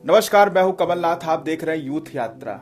नमस्कार, मैं हूं कमलनाथ। आप देख रहे हैं यूथ यात्रा।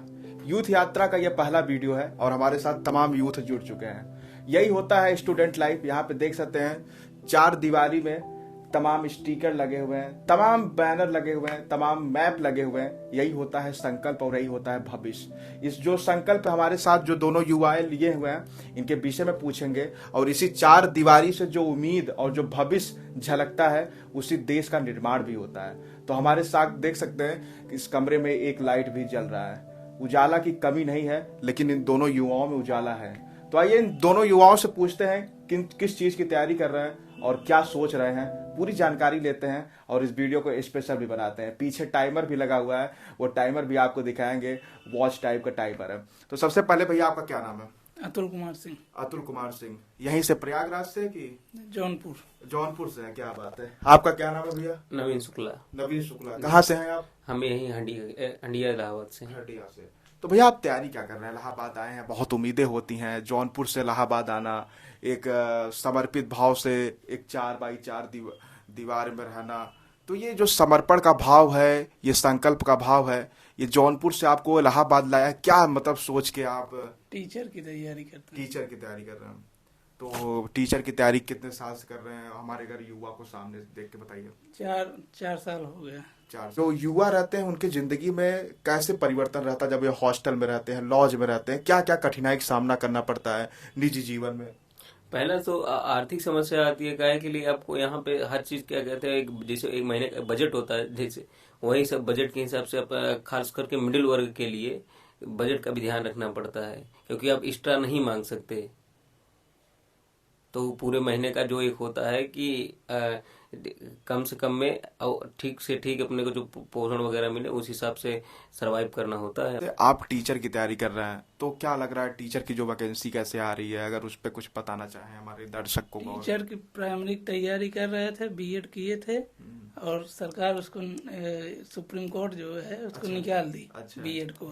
यूथ यात्रा का यह पहला वीडियो है और हमारे साथ तमाम यूथ जुड़ चुके हैं। यही होता है स्टूडेंट लाइफ। यहाँ पे देख सकते हैं चार दीवारी में तमाम स्टिकर लगे हुए हैं, तमाम बैनर लगे हुए हैं, तमाम मैप लगे हुए हैं। यही होता है संकल्प और यही होता है भविष्य। इस जो संकल्प हमारे साथ जो दोनों युवाएं लिए हुए हैं, इनके विषय में पूछेंगे और इसी चार दीवारी से जो उम्मीद और जो भविष्य झलकता है, उसी देश का निर्माण भी होता है। तो हमारे साथ देख सकते हैं कि इस कमरे में एक लाइट भी जल रहा है। उजाला की कमी नहीं है, लेकिन इन दोनों युवाओं में उजाला है। तो आइए इन दोनों युवाओं से पूछते हैं किस चीज की तैयारी कर रहे हैं और क्या सोच रहे हैं। पूरी जानकारी लेते हैं और इस वीडियो को स्पेशल भी बनाते हैं। पीछे टाइमर भी लगा हुआ है, वो टाइमर भी आपको दिखाएंगे। वॉच टाइप का टाइमर है। तो सबसे पहले भैया, आपका क्या नाम है? अतुल कुमार सिंह। अतुल कुमार सिंह। यहीं से प्रयागराज से कि जौनपुर से है? क्या बात है। आपका क्या नाम है भैया? नवीन शुक्ला। नवीन शुक्ला। कहाँ से हैं आप? हम यही हंडिया इलाहाबाद से। हटिया से। तो भैया आप तैयारी क्या कर रहे हैं? इलाहाबाद आए हैं, बहुत उम्मीदें होती हैं। जौनपुर से इलाहाबाद आना, एक समर्पित भाव से एक 4x4 दीवार में रहना। तो ये जो समर्पण का भाव है, ये संकल्प का भाव है, ये जौनपुर से आपको इलाहाबाद लाया। क्या मतलब सोच के आप टीचर की तैयारी करते हैं। टीचर की तैयारी कर रहे हैं? तो टीचर की तैयारी कितने साल से कर रहे हैं? हमारे घर युवा को सामने देख के बताइए। 4 साल हो गया। 4। जो युवा रहते हैं उनकी जिंदगी में कैसे परिवर्तन रहता है जब ये हॉस्टल में रहते हैं, लॉज में रहते हैं? क्या क्या कठिनाई का सामना करना पड़ता है निजी जीवन में? पहला तो आर्थिक समस्या आती है। काहे के लिए आपको यहाँ पे हर चीज क्या कहते हैं, जैसे एक महीने का बजट होता है, जैसे वही सब बजट के हिसाब से आप खास करके मिडिल वर्ग के लिए बजट का भी ध्यान रखना पड़ता है, क्योंकि आप एक्स्ट्रा नहीं मांग सकते। तो पूरे महीने का जो एक होता है कि कम से कम में ठीक से ठीक अपने को जो पोषण वगैरह मिले, उस हिसाब से सरवाइव करना होता है। आप टीचर की तैयारी कर रहे हैं, तो क्या लग रहा है टीचर की जो वैकेंसी कैसे आ रही है? अगर उस पर कुछ बताना चाहें हमारे दर्शक को। टीचर की प्राइमरी तैयारी कर रहे थे, बीएड किए थे और सरकार उसको सुप्रीम कोर्ट जो है उसको निकाल दी। बीएड को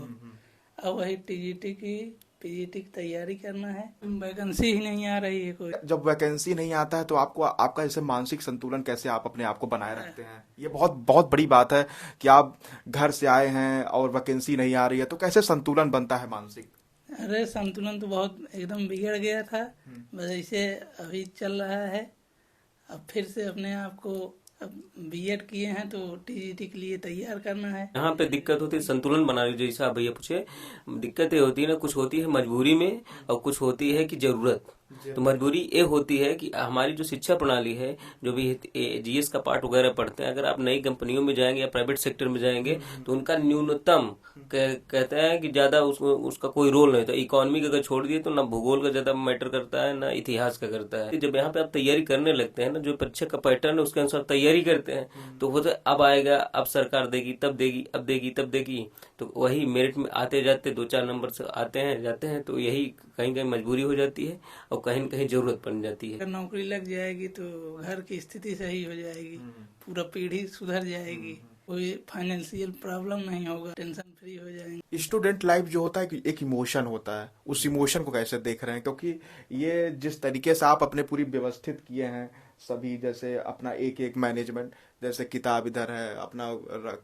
अब वही टीजीटी की पीजीटी की तैयारी करना है। वैकेंसी ही नहीं आ रही है कोई। जब वैकेंसी नहीं आता है तो आपको आपका जैसे मानसिक संतुलन कैसे आप अपने आप को बनाए रखते हैं? ये बहुत बहुत बड़ी बात है कि आप घर से आए हैं और वैकेंसी नहीं आ रही है, तो कैसे संतुलन बनता है मानसिक? अरे संतुलन तो बहुत एकदम बिगड़ गया था। बस ऐसे अभी चल रहा है। अब फिर से अपने आप को, अब बीएड किए हैं तो टीजीटी के लिए तैयार करना है। यहाँ पे दिक्कत होती है संतुलन बनाने, जैसा आप भैया पूछे। दिक्कतें होती है ना, कुछ होती है मजबूरी में और कुछ होती है कि जरूरत। तो मजबूरी ये होती है कि हमारी जो शिक्षा प्रणाली है, जो भी जीएस का पार्ट वगैरह पढ़ते हैं, अगर आप नई कंपनियों में जाएंगे या प्राइवेट सेक्टर में जाएंगे तो उनका न्यूनतम कहते हैं कि ज्यादा उसका कोई रोल नहीं होता। इकोनॉमी का अगर छोड़ दिए तो ना भूगोल का ज्यादा मैटर करता है, ना इतिहास का करता है। जब यहाँ पे आप तैयारी करने लगते हैं ना, जो परीक्षा का पैटर्न है उसके अनुसार तैयारी करते हैं, तो होता है अब आएगा, अब सरकार देगी, तब देगी, अब देगी, तब देगी। तो वही मेरिट में आते जाते 2-4 नंबर से आते हैं जाते हैं, तो यही कहीं कहीं मजबूरी हो जाती है और कहीं न कहीं जरूरत बन जाती है। अगर नौकरी लग जाएगी तो घर की स्थिति सही हो जाएगी, पूरा पीढ़ी सुधर जाएगी, कोई फाइनेंशियल प्रॉब्लम नहीं होगा, टेंशन फ्री हो जाएंगे। स्टूडेंट लाइफ जो होता है कि एक इमोशन होता है, उस इमोशन को कैसे देख रहे हैं? क्योंकि ये जिस तरीके से आप अपने पूरी व्यवस्थित किए हैं सभी, जैसे अपना एक एक मैनेजमेंट, जैसे किताब इधर है, अपना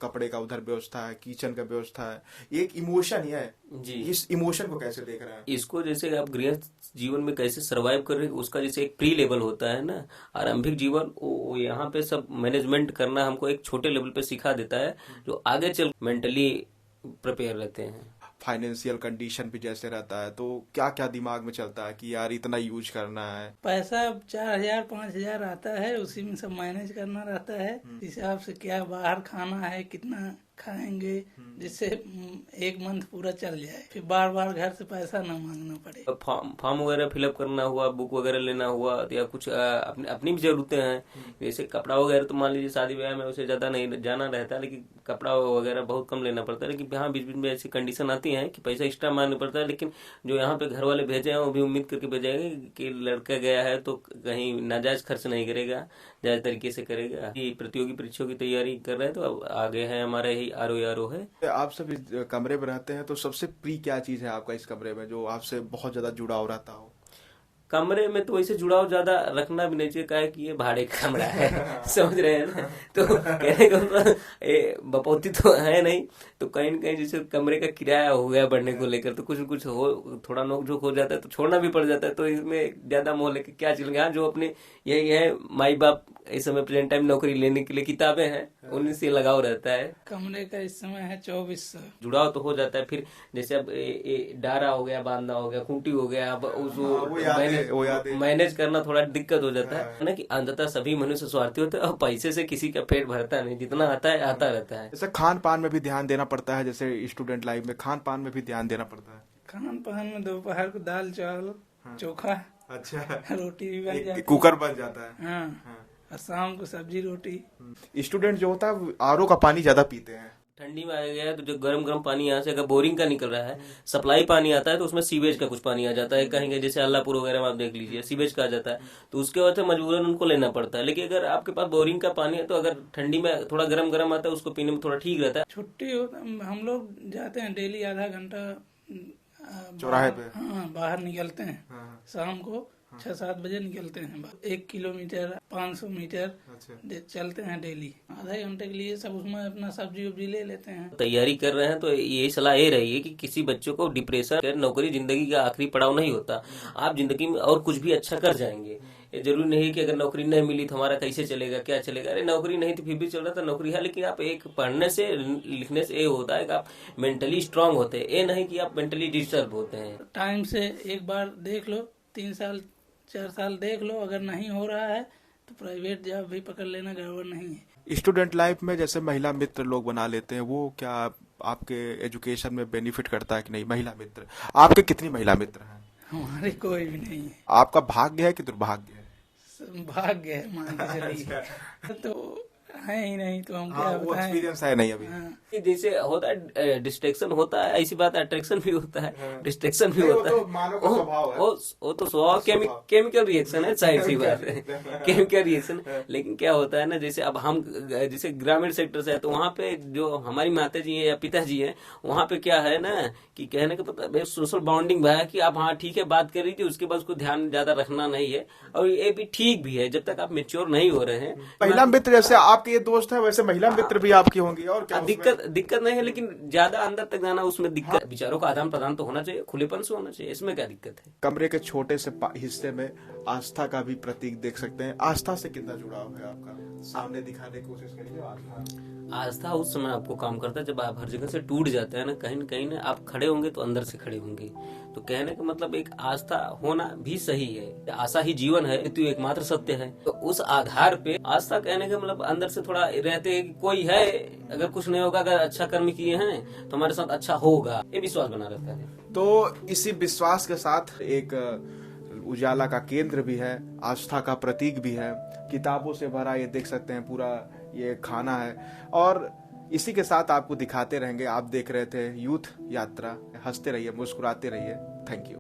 कपड़े का उधर व्यवस्था है, किचन का व्यवस्था है, एक इमोशन ही है जी। इस इमोशन को कैसे देख रहे हैं? इसको जैसे आप गृहस्थ जीवन में कैसे सरवाइव कर रहे हैं, उसका जैसे एक प्री लेवल होता है ना, आरंभिक जीवन, वो यहाँ पे सब मैनेजमेंट करना हमको एक छोटे लेवल पे सिखा देता है, जो आगे चल मेंटली प्रिपेयर रहते हैं। फाइनेंशियल कंडीशन भी जैसे रहता है, तो क्या क्या दिमाग में चलता है कि यार इतना यूज करना है? पैसा 4,000-5,000 आता है, उसी में सब मैनेज करना रहता है। इस हिसाब से क्या बाहर खाना है, कितना खाएंगे, जिससे एक मंथ पूरा चल जाए, फिर बार बार घर से पैसा ना मांगना पड़े। फॉर्म वगैरह फिलअप करना हुआ, बुक वगैरह लेना हुआ, या कुछ अपनी भी जरूरतें हैं, जैसे कपड़ा वगैरह। तो मान लीजिए शादी ब्याह में उसे ज्यादा नहीं जाना रहता है, लेकिन कपड़ा वगैरह बहुत कम लेना पड़ता है। लेकिन यहाँ बीच बीच में ऐसी कंडीशन आती है कि पैसा एक्स्ट्रा मांगना पड़ता है। लेकिन जो यहाँ पे घर वाले भेजे हैं वो भी उम्मीद करके भेजेंगे कि लड़का गया है तो कहीं नाजायज खर्च नहीं करेगा, जायज तरीके से करेगा। प्रतियोगी परीक्षाओं की तैयारी कर रहे हैं, तो अब आगे है हमारे ही आरओ है। आप सब इस कमरे में रहते हैं, तो सबसे प्रिय क्या चीज है आपका इस कमरे में जो आपसे बहुत ज्यादा जुड़ाव रहता हो? कमरे में तो वैसे जुड़ाव ज्यादा रखना भी नहीं चाहिए, क्या है कि ये भाड़े का कमरा है समझ रहे हैं ना। तो कहने का मतलब बपौती तो है नहीं, तो कहीं न कहीं जैसे कमरे का किराया हो गया बढ़ने को लेकर, तो कुछ न कुछ हो, थोड़ा नोक झोंक हो जाता है तो छोड़ना भी पड़ जाता है। तो इसमें ज्यादा मोह लेके क्या चलेंगे। हाँ, जो अपने यही है माई बाप इस समय प्रेजेंट टाइम नौकरी लेने के लिए किताबें हैं, उन्हीं से लगाव रहता है। कमरे का इस समय है 2400। जुड़ाव तो हो जाता है। फिर जैसे अब डारा हो गया, बांधा हो गया, खूंटी हो गया, अब उसको मैनेज करना थोड़ा दिक्कत हो जाता है ना, कि अंततः सभी मनुष्य स्वार्थी होते हैं और पैसे से किसी का पेट भरता नहीं, जितना आता है आता रहता है। जैसे खान पान में भी ध्यान देना पड़ता है, जैसे स्टूडेंट लाइफ में खान पान में भी ध्यान देना पड़ता है। खान पान में दोपहर को दाल चावल चोखा, अच्छा, रोटी भी बन जाती है, कुकर बन जाता है। हाँ, और शाम को सब्जी रोटी। स्टूडेंट जो होता है आरओ का पानी ज्यादा पीते हैं। ठंडी में आ गया है तो जो गर्म गर्म पानी यहाँ से अगर बोरिंग का निकल रहा है, सप्लाई पानी आता है तो उसमें सीवेज का कुछ पानी आ जाता है, कहीं जैसे अल्लाहपुर वगैरह में आप देख लीजिए सीवेज का आ जाता है, तो उसके वजह से मजबूरन उनको लेना पड़ता है। लेकिन अगर आपके पास बोरिंग का पानी है तो अगर ठंडी में थोड़ा गर्म गर्म आता है, उसको पीने में थोड़ा ठीक रहता है। छुट्टी हो हम लोग जाते हैं डेली आधा घंटा चौराहे पे, हाँ, बाहर निकलते हैं। शाम को 6-7 बजे निकलते हैं। 1 किलोमीटर 500 मीटर चलते हैं डेली, आधे घंटे के लिए। सब उसमें अपना सब्जी वब्जी ले लेते हैं। तैयारी कर रहे हैं तो यही सलाह ये रही है कि किसी बच्चों को डिप्रेशन, नौकरी जिंदगी का आखिरी पड़ाव नहीं होता। आप जिंदगी में और कुछ भी अच्छा कर जाएंगे। ये जरूरी नहीं कि अगर नौकरी नहीं मिली तो हमारा कैसे चलेगा, क्या चलेगा। अरे नौकरी नहीं तो फिर भी चल रहा था, नौकरी है। लेकिन आप एक पढ़ने से लिखने से ये होता है कि आप मेंटली स्ट्रांग होते हैं, ये नहीं कि आप मेंटली डिस्टर्ब होते हैं। टाइम से एक बार देख लो, 3 साल 4 साल देख लो, अगर नहीं हो रहा है तो प्राइवेट जॉब भी पकड़ लेना, गड़बड़ नहीं है। स्टूडेंट लाइफ में जैसे महिला मित्र लोग बना लेते हैं, वो क्या आपके एजुकेशन में बेनिफिट करता है कि नहीं? महिला मित्र, आपके कितनी महिला मित्र हैं? हमारे कोई भी नहीं है। आपका भाग्य है कि दुर्भाग्य है? भाग्य है, मान के चलिए। तो है ही नहीं तो हम क्या वो बताएं। एक्सपीरियंस है नहीं अभी। जैसे होता है डिस्ट्रैक्शन होता है, ऐसी बात, अट्रैक्शन भी होता है, डिस्ट्रैक्शन भी होता है। वो तो स्वभाव केमिकल रिएक्शन है, साइड सी बात है, केमिकल रिएक्शन। लेकिन क्या होता है ना, जैसे अब हम जैसे ग्रामीण सेक्टर से है, तो वहाँ पे जो हमारी माता जी है या पिताजी है, वहाँ पे क्या है ना कि कहने का पता सोशल बॉन्डिंग है कि आप हाँ ठीक है बात कर रही थी, उसके बाद उसको ध्यान ज्यादा रखना नहीं है। और ये भी ठीक भी है जब तक आप मेच्योर नहीं हो रहे हैं। महिला मित्र जैसे आपके ये दोस्त है, वैसे महिला मित्र भी आपकी होंगी, और क्या दिक्कत नहीं है। लेकिन ज्यादा अंदर तक जाना उसमें दिक्कत। विचारों का आदान प्रदान तो होना चाहिए, खुलेपन से होना चाहिए, इसमें क्या दिक्कत है। कमरे के छोटे से हिस्से में आस्था का भी प्रतीक देख सकते हैं। आस्था से कितना जुड़ाव है आपका? सामने दिखाने की कोशिश करिए। आस्था उस समय आपको काम करता है जब आप हर जगह से टूट जाते हैं ना, कहीं ना आप खड़े होंगे तो अंदर से खड़े होंगे। तो कहने का मतलब एक आस्था होना भी सही है। आशा ही जीवन है, तो एकमात्र सत्य है। तो उस आधार पे आस्था कहने का मतलब अंदर से थोड़ा रहते हैं कि कोई है, अगर कुछ नहीं होगा, अगर अच्छा कर्म किए हैं तो हमारे साथ अच्छा होगा, ये विश्वास बना रहता है। तो इसी विश्वास के साथ एक उजाला का केंद्र भी है, आस्था का प्रतीक भी है, किताबों से भरा ये देख सकते हैं पूरा ये खाना है। और इसी के साथ आपको दिखाते रहेंगे। आप देख रहे थे यूथ यात्रा। हंसते रहिए, मुस्कुराते रहिए। Thank you.